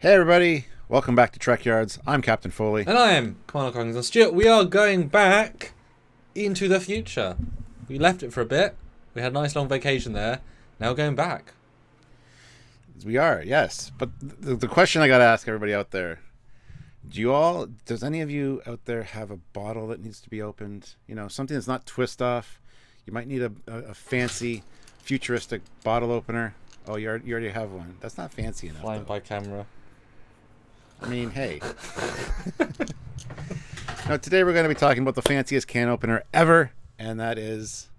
Hey everybody, welcome back to Trekyards. I'm Captain Foley. And I am Commander Cognizant. And Stuart, we are going back into the future. We left it for a bit. We had a nice long vacation there. Now we're going back. We are, yes. But the question I got to ask everybody out there, does any of you out there have a bottle that needs to be opened? You know, something that's not twist off. You might need a fancy, futuristic bottle opener. Oh, you already have one. That's not fancy enough. Flying by camera. I mean, hey. Now, today we're going to be talking about the fanciest can opener ever, and that is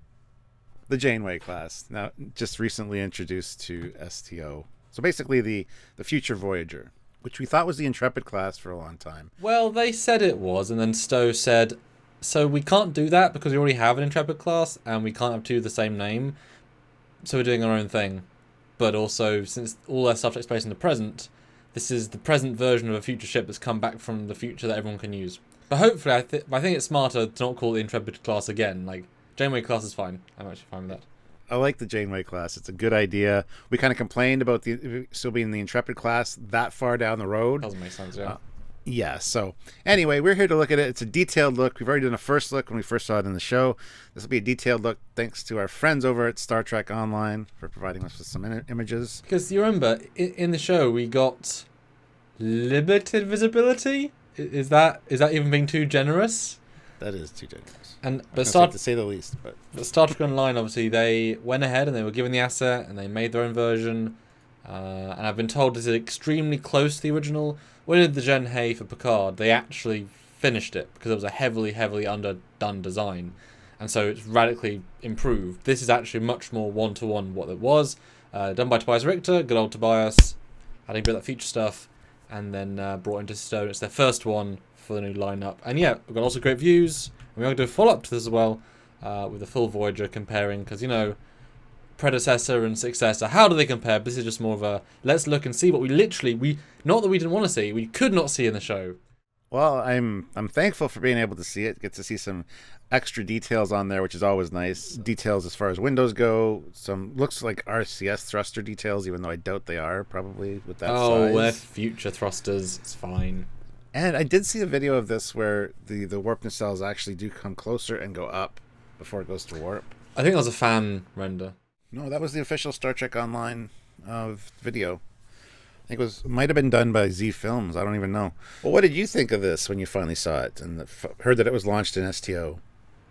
the Janeway class. Now, just recently introduced to STO. So basically the future Voyager, which we thought was the Intrepid class for a long time. Well, they said it was, and then STO said, so we can't do that because we already have an Intrepid class, and we can't have two of the same name, so we're doing our own thing. But also, since all their stuff takes place in the present, this is the present version of a future ship that's come back from the future that everyone can use. But hopefully, I think it's smarter to not call it the Intrepid class again. Like, Janeway class is fine. I'm actually fine with that. I like the Janeway class. It's a good idea. We kind of complained about the still being the Intrepid class that far down the road. Doesn't make sense, yeah. Yeah, so anyway, we're here to look at it. It's a detailed look. We've already done a first look when we first saw it in the show. This will be a detailed look thanks to our friends over at Star Trek Online for providing us with some images. Because you remember, in the show, we got limited visibility? Is that even being too generous? That is too generous. But to say the least. But Star Trek Online, obviously, they went ahead and they were given the asset and they made their own version. And I've been told this is extremely close to the original. When they did the Gen Hay for Picard, they actually finished it because it was a heavily, heavily underdone design. And so it's radically improved. This is actually much more one-to-one what it was. Done by Tobias Richter, good old Tobias. Adding a bit of that future stuff. And then brought into Stone. It's their first one for the new lineup. And yeah, we've got lots of great views. And we're going to do a follow-up to this as well with the full Voyager comparing. Because, you know, predecessor and successor, how do they compare? This is just more of a let's look and see what not that we didn't want to see, we could not see in the show. Well, I'm thankful for being able to see it. Get to see some extra details on there, which is always nice. Details as far as windows go. Some looks like RCS thruster details, even though I doubt they are probably with that size. Oh, we're future thrusters. It's fine. And I did see a video of this where the warp nacelles actually do come closer and go up before it goes to warp. I think that was a fan render. No, that was the official Star Trek Online video. I think it might have been done by Z Films. I don't even know. Well, what did you think of this when you finally saw it and heard that it was launched in STO?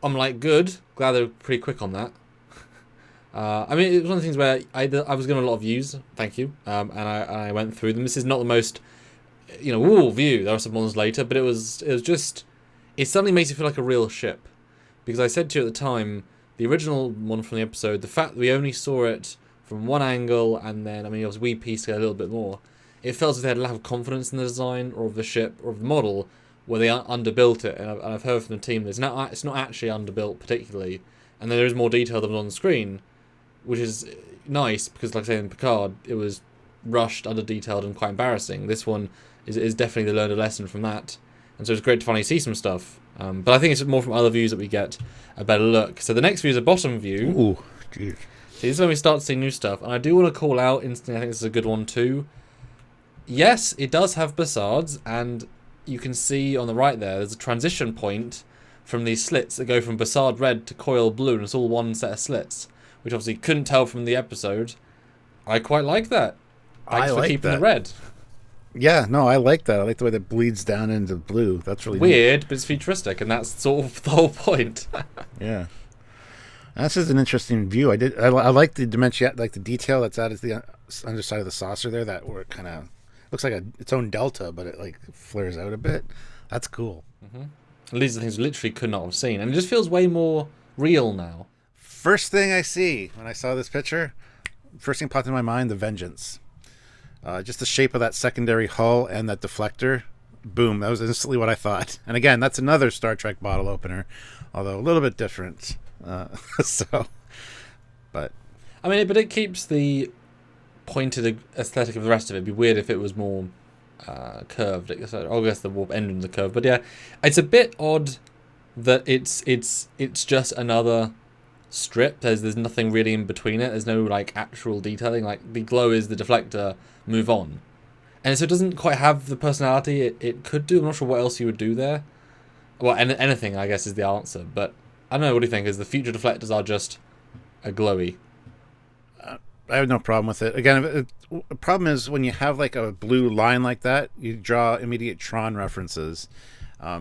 I'm like, good. Glad they were pretty quick on that. I mean, it was one of the things where I was getting a lot of views. Thank you. And I went through them. This is not the most, view. There are some ones later, but it was just, it suddenly makes you feel like a real ship. Because I said to you at the time, the original one from the episode, the fact that we only saw it from one angle, and then, obviously we pieced it a little bit more, it felt as if they had a lack of confidence in the design, or of the ship, or of the model, where they underbuilt it. And I've heard from the team that it's not actually underbuilt particularly, and there is more detail than was on the screen, which is nice, because like I say in Picard, it was rushed, under-detailed, and quite embarrassing. This one is definitely they learned a lesson from that, and so it's great to finally see some stuff. But I think it's more from other views that we get a better look. So the next view is a bottom view. Ooh, geez. See, this is when we start to see new stuff. And I do want to call out instantly, I think this is a good one too. Yes, it does have Bussards, and you can see on the right there's a transition point from these slits that go from Bussard red to coil blue, and it's all one set of slits, which obviously couldn't tell from the episode. I quite like that. Thanks for keeping it red. Yeah, no, I like that. I like the way that bleeds down into blue. That's really weird, neat. But it's futuristic, and that's sort of the whole point. Yeah, that's just an interesting view. I like the dimension, like the detail that's added to the underside of the saucer there. That where it kind of looks like its own delta, but it like flares out a bit. That's cool. And these are things we literally could not have seen, and it just feels way more real now. First thing I see when I saw this picture, first thing popped in my mind: the Vengeance. Just the shape of that secondary hull and that deflector. Boom, that was instantly what I thought. And again, that's another Star Trek bottle opener, although a little bit different. But it keeps the pointed aesthetic of the rest of it. It'd be weird if it was more curved. I guess the warp ended in the curve. But yeah, it's a bit odd that it's just another strip. There's nothing really in between it. There's no like actual detailing. Like the glow is the deflector. Move on. And so it doesn't quite have the personality it could do. I'm not sure what else you would do there. Well, anything, I guess, is the answer. But I don't know, what do you think? Is the future deflectors are just a glowy? I have no problem with it. Again, the problem is when you have like a blue line like that, you draw immediate Tron references.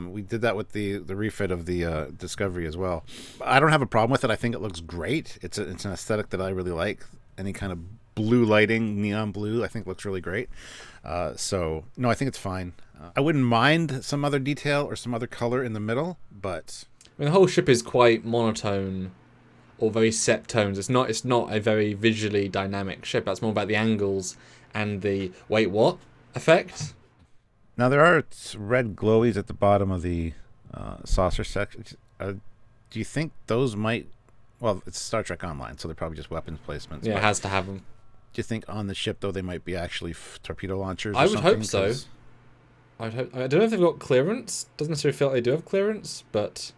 We did that with the refit of the Discovery as well. I don't have a problem with it. I think it looks great. It's an aesthetic that I really like. Any kind of blue lighting, neon blue, I think looks really great. So, no, I think it's fine. I wouldn't mind some other detail or some other color in the middle, but... I mean, the whole ship is quite monotone or very set tones. It's not a very visually dynamic ship. That's more about the angles and the wait what effect. Now there are red glowies at the bottom of the saucer section. Do you think those might... Well, it's Star Trek Online, so they're probably just weapons placements. Yeah, it has to have them. Do you think on the ship, though, they might be actually torpedo launchers? I would hope so. I don't know if they've got clearance. Doesn't necessarily feel like they do have clearance, but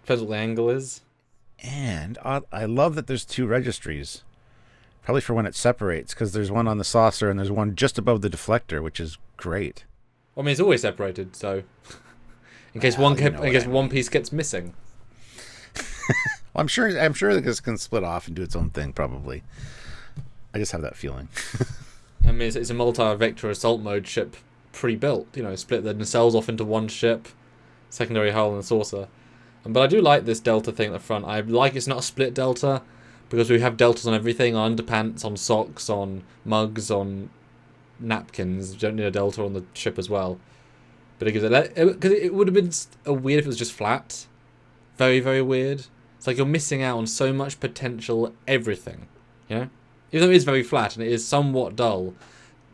depends what the angle is. And I love that there's two registries. Probably for when it separates, because there's one on the saucer and there's one just above the deflector, which is great. Well, I mean, it's always separated, so in case one piece gets missing. Well, I'm sure this can split off and do its own thing. Probably. I just have that feeling. I mean, it's a multi-vector assault mode ship pre-built. You know, split the nacelles off into one ship, secondary hull and the saucer. But I do like this delta thing at the front. I like it's not a split delta because we have deltas on everything: on underpants, on socks, on mugs, on napkins. You don't need a delta on the ship as well. But it gives it, because it would have been weird if it was just flat. Very, very weird. It's like you're missing out on so much potential everything, you know? Even though it is very flat and it is somewhat dull,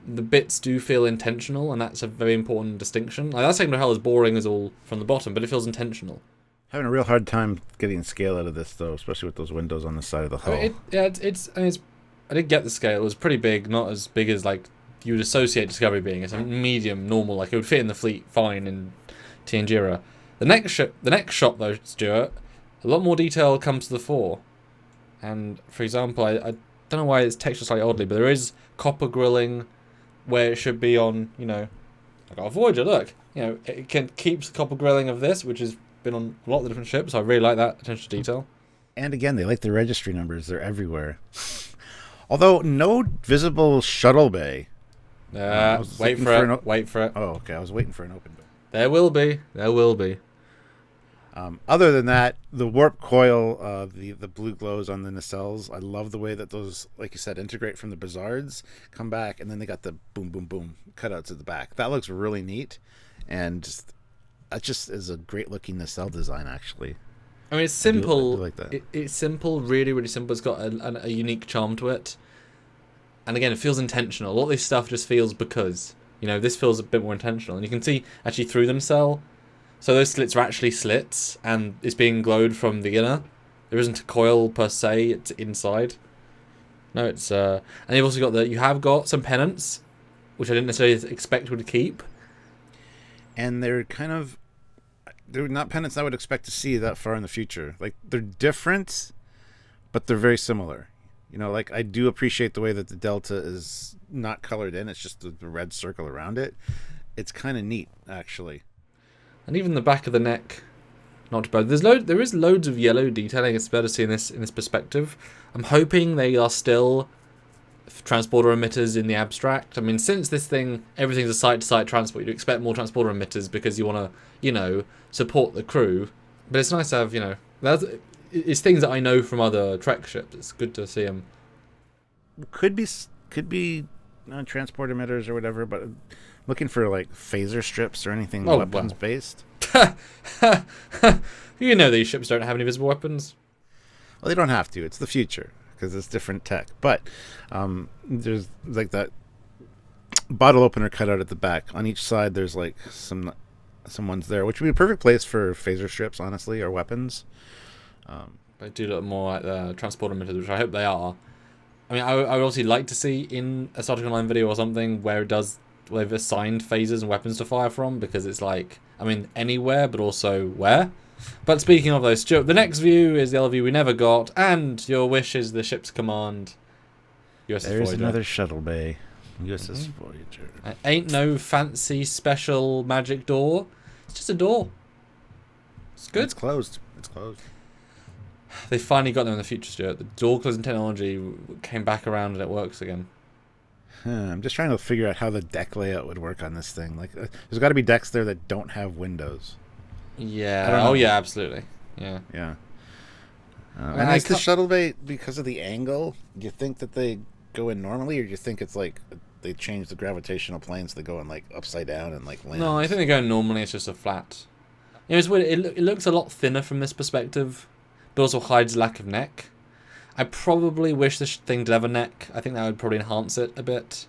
the bits do feel intentional, and that's a very important distinction. Like, that secondary hull is boring as all from the bottom, but it feels intentional. Having a real hard time getting scale out of this, though, especially with those windows on the side of the hull. I did get the scale. It was pretty big, not as big as like you would associate Discovery being. It's a medium, normal, like it would fit in the fleet fine in TNG era. The next shot, though, Stuart, a lot more detail comes to the fore. And, for example, I don't know why it's textured slightly oddly, but there is copper grilling where it should be on, you know, I got a Voyager, look. You know, it keeps the copper grilling of this, which has been on a lot of the different ships. I really like that attention to detail. And again, they like the registry numbers. They're everywhere. Although, no visible shuttle bay. Wait for it. Oh, okay. I was waiting for an open bay. There will be. Other than that, the warp coil, the blue glows on the nacelles, I love the way that those, like you said, integrate from the Bizarres, come back, and then they got the boom, boom, boom cutouts at the back. That looks really neat, and that just is a great-looking nacelle design, actually. I mean, it's simple. I do like that. It's simple, really, really simple. It's got a unique charm to it. And again, it feels intentional. A lot of this stuff just feels because, you know, this feels a bit more intentional. And you can see, actually, through the nacelle, so those slits are actually slits, and it's being glowed from the inner. There isn't a coil per se, it's inside. No, it's and you've also got some pennants, which I didn't necessarily expect would keep. And they're not pennants I would expect to see that far in the future. Like, they're different, but they're very similar. You know, like, I do appreciate the way that the Delta is not colored in. It's just the red circle around it. It's kind of neat, actually. And even the back of the neck, not too bad. There is loads of yellow detailing. It's better to see in this perspective. I'm hoping they are still transporter emitters in the abstract. I mean, since this thing, everything's a site-to-site transport, you'd expect more transporter emitters because you want to, you know, support the crew. But it's nice to have, you know, it's things that I know from other Trek ships. It's good to see them. Could be transport emitters or whatever, but looking for like phaser strips or anything weapons based. You know these ships don't have any visible weapons. Well, they don't have to. It's the future because it's different tech. But there's like that bottle opener cut out at the back. On each side, there's like some ones there, which would be a perfect place for phaser strips, honestly, or weapons. They do look more like the transporter emitters, which I hope they are. I mean, I would obviously like to see in a Star Trek Online video or something where they've assigned phasers and weapons to fire from, because it's like, I mean, anywhere, but also where. But speaking of those, Stuart, the next view is the other view we never got, and your wish is the ship's command. USS There's Voyager. another shuttle bay. USS Voyager. Ain't no fancy special magic door. It's just a door. It's good. It's closed. It's closed. They finally got there in the future, Stuart. The door closing technology came back around and it works again. I'm just trying to figure out how the deck layout would work on this thing. Like, there's got to be decks there that don't have windows. Yeah. Oh, yeah, absolutely. Yeah. Yeah. And like the shuttle bay, because of the angle, do you think that they go in normally, or do you think it's like they change the gravitational plane so they go in like upside down and like land? No, I think they go normally. It's just a flat. You know, it's weird. It looks a lot thinner from this perspective, but also hides lack of neck. I probably wish this thing did have a neck. I think that would probably enhance it a bit.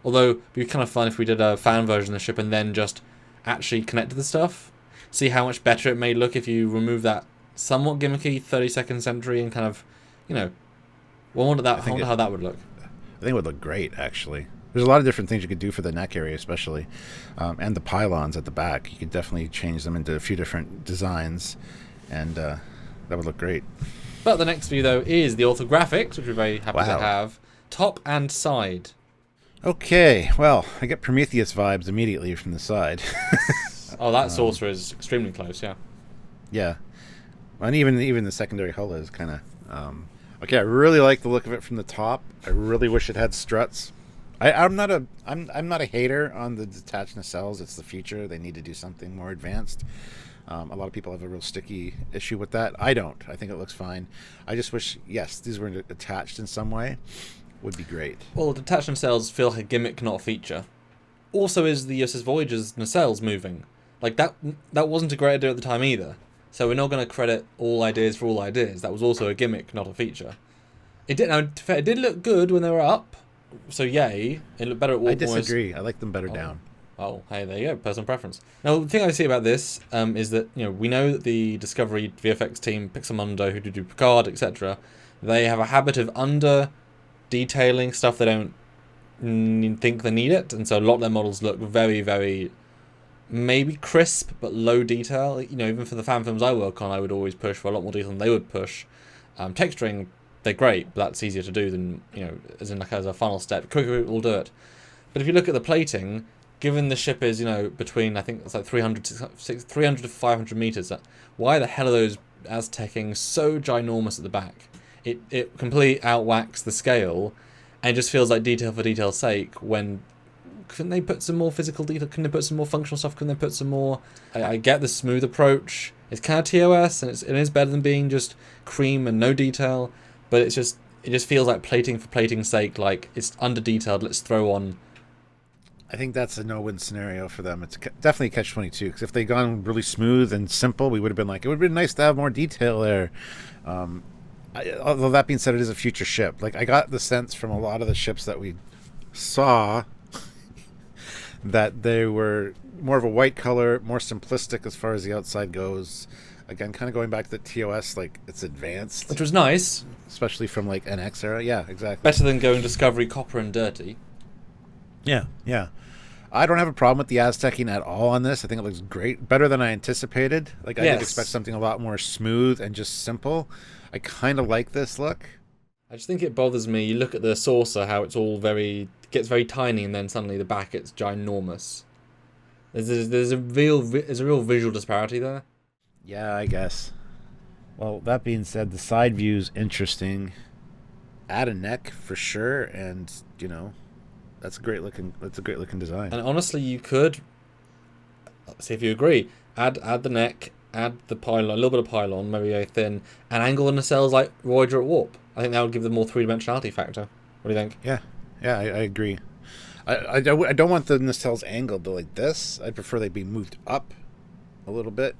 Although it'd be kind of fun if we did a fan version of the ship and then just actually connected the stuff. See how much better it may look if you remove that somewhat gimmicky 32nd century and kind of, you know, I wonder how that would look. I think it would look great, actually. There's a lot of different things you could do for the neck area, especially, and the pylons at the back. You could definitely change them into a few different designs, and that would look great. But the next view, though, is the orthographics, which we're very happy to have. Top and side. Okay, well, I get Prometheus vibes immediately from the side. Oh, that saucer is extremely close, yeah. Yeah. And even the secondary hull is kind of... okay, I really like the look of it from the top. I really wish it had struts. I'm not a hater on the detached nacelles. It's the future. They need to do something more advanced. A lot of people have a real sticky issue with that. I don't. I think it looks fine. I just wish, yes, these were attached in some way. Would be great. Well, detached nacelles feel like a gimmick, not a feature. Also is the USS Voyager's nacelles moving. Like, that wasn't a great idea at the time either. So we're not going to credit all ideas for all ideas. That was also a gimmick, not a feature. It did look good when they were up. So yay. It looked better at warp. I disagree. I like them better down. Oh, hey, there you go. Personal preference. Now, the thing I see about this is that, you know, we know that the Discovery VFX team, Pixelmundo, who do Picard, etc., they have a habit of under-detailing stuff they don't think they need it, and so a lot of their models look very, very, maybe crisp, but low detail. You know, even for the fan films I work on, I would always push for a lot more detail than they would push. Texturing, they're great, but that's easier to do than, you know, as a final step. Quicker will do it. But if you look at the plating, given the ship is, you know, between, I think it's like 300 to 500 meters, why the hell are those Aztecing so ginormous at the back? It completely outwhacks the scale, and it just feels like detail for detail's sake. When couldn't they put some more physical detail? Couldn't they put some more functional stuff? Couldn't they put some more? I get the smooth approach. It's kind of TOS, and it is better than being just cream and no detail. But it just feels like plating for plating's sake. Like, it's under detailed. Let's throw on. I think that's a no-win scenario for them. It's definitely a catch-22, because if they'd gone really smooth and simple, we would have been like, it would have been nice to have more detail there. Although that being said, it is a future ship. Like, I got the sense from a lot of the ships that we saw that they were more of a white color, more simplistic as far as the outside goes. Again, kind of going back to the TOS, like, it's advanced. Which was nice. Especially from, like, NX era. Yeah, exactly. Better than going Discovery copper and dirty. Yeah, yeah. I don't have a problem with the Aztecing at all on this. I think it looks great. Better than I anticipated. Like, I did expect something a lot more smooth and just simple. I kind of like this look. I just think it bothers me. You look at the saucer, how it's all gets very tiny, and then suddenly the back it's ginormous. There's a real visual disparity there. Yeah, I guess. Well, that being said, the side view's interesting. Add a neck for sure, and you know, that's a great looking design. And honestly, you could see if you agree. Add the neck, add the pylon, a little bit of pylon, maybe a thin, and angle the nacelles like Voyager at warp. I think that would give them more three-dimensionality factor. What do you think? Yeah, I agree. I don't want the nacelles angled like this. I'd prefer they be moved up a little bit,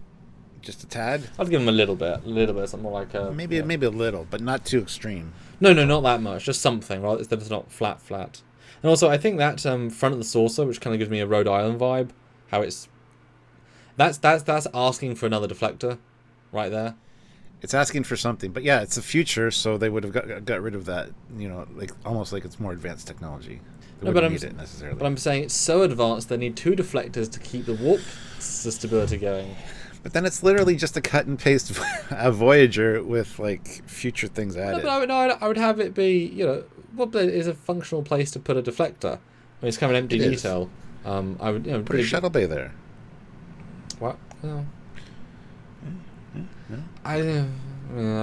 just a tad. I'd give them a little bit, something more like a... Maybe a little, but not too extreme. No, not that much. Just something, right? Instead it's not flat. And also, I think that front of the saucer, which kind of gives me a Rhode Island vibe, how it's... That's asking for another deflector, right there. It's asking for something, but yeah, it's the future, so they would have got rid of that. You know, like almost like it's more advanced technology. They wouldn't need it necessarily. But I'm saying it's so advanced they need two deflectors to keep the warp stability going. But then it's literally just a cut and paste a Voyager with like future things added. No, but I would have it be, you know, what is a functional place to put a deflector? it's kind of an empty It is. detail. I would Put a shuttle bay there. What? Oh. No? I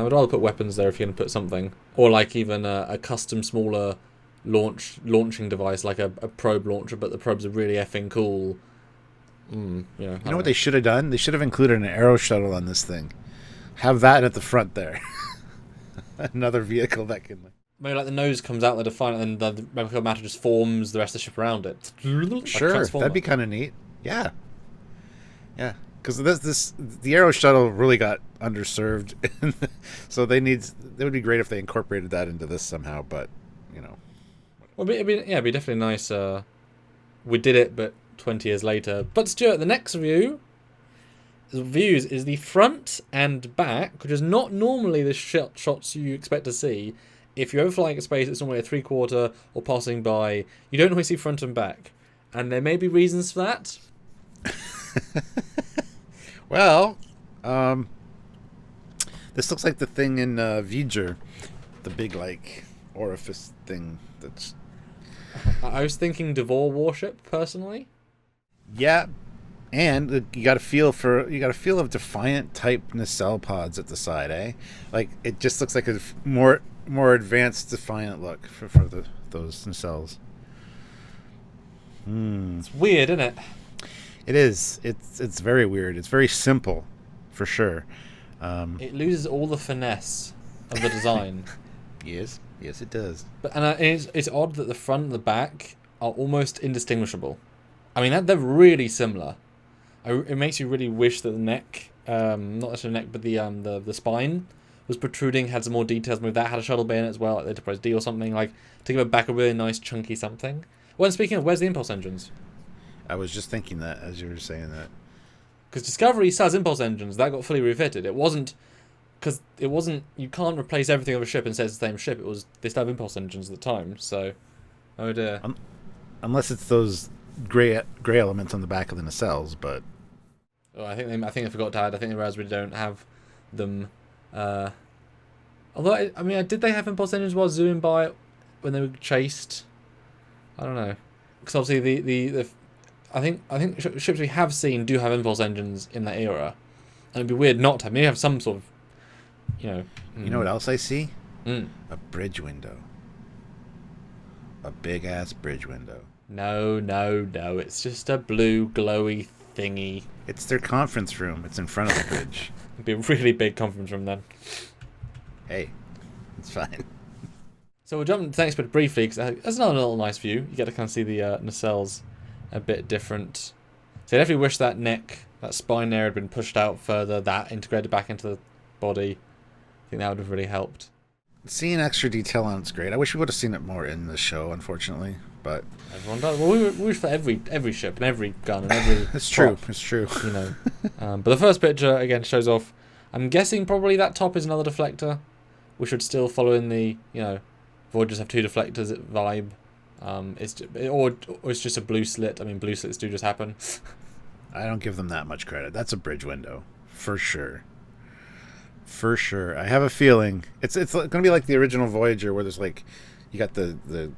would rather put weapons there if you're going to put something, or like even a custom smaller launching device like a probe launcher, but the probes are really effing cool. You know what they should have done? They should have included an arrow shuttle on this thing. Have that at the front there. Another vehicle that can. Maybe like the nose comes out, they define it, and the replica matter just forms the rest of the ship around it. Sure, that'd be kind of neat. Yeah. Because the arrow shuttle really got underserved, so it would be great if they incorporated that into this somehow. But well, it'd be definitely nice. We did it, but 20 years later. But Stuart, the next views is the front and back, which is not normally the shots you expect to see. If you're ever flying at space, it's normally a 3/4 or passing by. You don't always see front and back, and there may be reasons for that. Well, this looks like the thing in Voyager, the big like orifice thing. That's. I was thinking Devore warship personally. Yeah, and you got a feel of Defiant type nacelle pods at the side, eh? Like it just looks like a more advanced Defiant look for those nacelles. It's weird, isn't it? It is. It's very weird. It's very simple, for sure. It loses all the finesse of the design. Yes, it does. But it's odd that the front and the back are almost indistinguishable. I mean, they're really similar. It makes you really wish that the neck, not necessarily the neck, but the spine was protruding, had some more details. Maybe that had a shuttle bay in it as well, like the Enterprise D or something, like to give it back a really nice chunky something. Well, and speaking of, where's the impulse engines? I was just thinking that as you were saying that. Because Discovery still has impulse engines. That got fully refitted. It wasn't... You can't replace everything of a ship and say it's the same ship. They still have impulse engines at the time, so... Oh dear. Unless it's those grey elements on the back of the nacelles, but... Oh, I think they forgot to add. I think they realized we don't have them... Although, did they have impulse engines while zooming by when they were chased? I don't know. Because obviously the I think ships we have seen do have impulse engines in that era, and it'd be weird not to have. Maybe have some sort of, You know what else I see? A bridge window. A big ass bridge window. No, it's just a blue glowy thingy. It's their conference room. It's in front of the bridge. It'd be a really big conference room then. Hey, it's fine. So we'll jump into the next bit briefly, because that's another little nice view. You get to kind of see the nacelles a bit different. So I definitely wish that spine area had been pushed out further, that integrated back into the body. I think that would have really helped. Seeing extra detail on it's great. I wish we would have seen it more in the show, unfortunately. But everyone does. Well, we wish for every ship and every gun and every. It's true. It's true. But the first picture again shows off. I'm guessing probably that top is another deflector. We should still follow in the Voyagers have two deflectors vibe. It's just a blue slit. I mean, blue slits do just happen. I don't give them that much credit. That's a bridge window, for sure. For sure. I have a feeling it's going to be like the original Voyager, where there's like you got the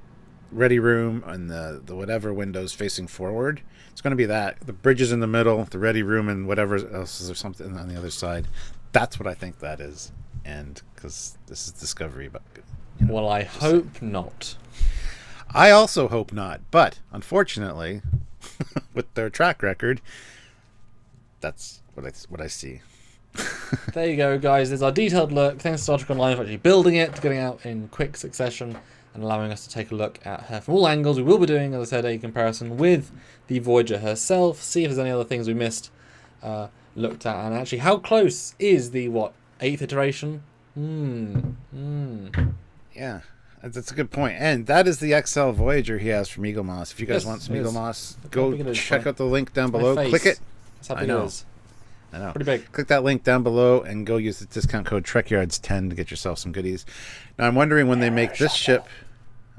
ready room and the whatever windows facing forward. It's going to be that the bridge is in the middle, the ready room, and whatever else is there something on the other side. That's what I think that is, and because this is Discovery, but. Well, I hope not. I also hope not, but unfortunately, with their track record, that's what I see. There you go, guys. There's our detailed look. Thanks to Star Trek Online for actually building it, getting out in quick succession, and allowing us to take a look at her from all angles. We will be doing, as I said, a comparison with the Voyager herself, see if there's any other things we missed, looked at, and actually how close is the 8th iteration? Yeah, that's a good point. And that is the XL Voyager he has from Eagle Moss. If you guys want some Eagle Moss, go check out the link down below. Click it. That's how big it is. I know. Pretty big. Click that link down below and go use the discount code Trekyards10 to get yourself some goodies. Now, I'm wondering when they make this ship...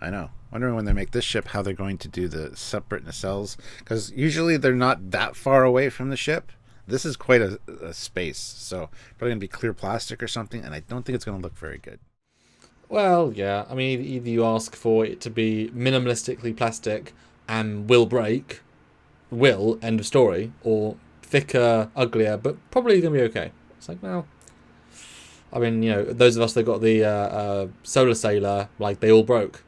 I know. Wondering when they make this ship how they're going to do the separate nacelles. Because usually they're not that far away from the ship. This is quite a space. So probably going to be clear plastic or something. And I don't think it's going to look very good. Well, yeah. I mean, either you ask for it to be minimalistically plastic and will break, end of story, or thicker, uglier, but probably going to be okay. It's like, well, I mean, you know, those of us that got the Solar Sailor, like, they all broke.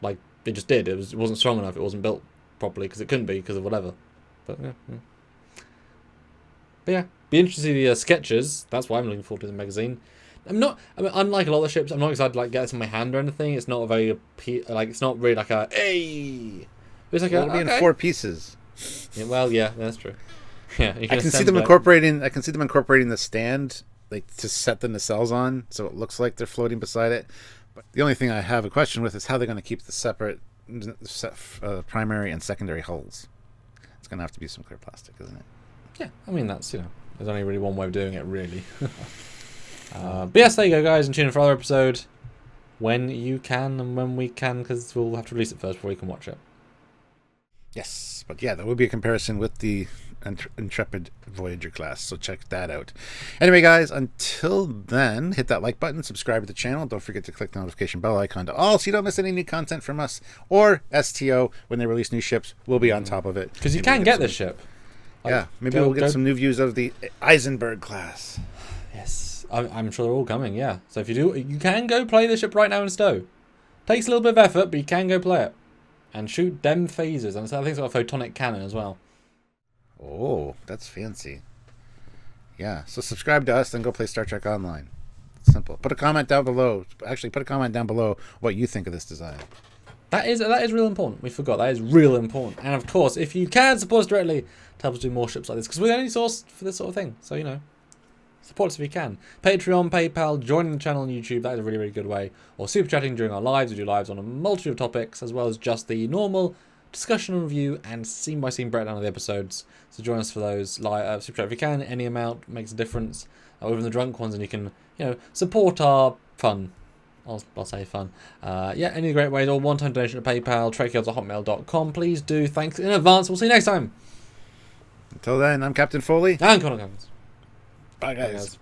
Like, they just did. It wasn't strong enough. It wasn't built properly because it couldn't be because of whatever. But yeah. Be interested to see the sketches. That's why I'm looking forward to the magazine. Unlike a lot of the ships, I'm not excited to like get this in my hand or anything. It's not a very it's not really like a hey. It's like it'll be in 4 pieces. Yeah, well, yeah, that's true. Yeah, I can see them incorporating. I can see them incorporating the stand, like to set the nacelles on, so it looks like they're floating beside it. But the only thing I have a question with is how they're going to keep the separate primary and secondary hulls. It's going to have to be some clear plastic, isn't it? Yeah, I mean that's there's only really one way of doing it, really. But yes, there you go, guys, and tune in for another episode when you can and when we can, because we'll have to release it first before you can watch it. Yes, but yeah, there will be a comparison with the Intrepid Voyager class, so check that out. Anyway, guys, until then, hit that like button, subscribe to the channel, don't forget to click the notification bell icon to all so you don't miss any new content from us or STO. When they release new ships, we'll be on top of it. Because you can get this ship. Yeah, maybe we'll get some new views of the Eisenberg class. Yes, I'm sure they're all coming, yeah. So if you do, you can go play the ship right now in STO. Takes a little bit of effort, but you can go play it. And shoot dem phasers, and I think it's got a photonic cannon as well. Oh, that's fancy. Yeah, so subscribe to us, then go play Star Trek Online. It's simple. Put a comment down below. Actually, put a comment down below what you think of this design. That is real important. We forgot. That is real important. And of course, if you can support us directly to help us do more ships like this, because we're the only source for this sort of thing. So, support us if you can. Patreon, PayPal, joining the channel on YouTube. That is a really, really good way. Or super chatting during our lives. We do lives on a multitude of topics, as well as just the normal discussion and review and scene-by-scene breakdown of the episodes. So join us for those. Super chat if you can. Any amount makes a difference. Even the drunk ones, and you can, support our fun. I'll say fun. Yeah, any great ways, or one-time donation to PayPal, Trekyards@hotmail.com. Please do. Thanks in advance. We'll see you next time. Until then, I'm Captain Foley. And Connor Guns. Bye, guys.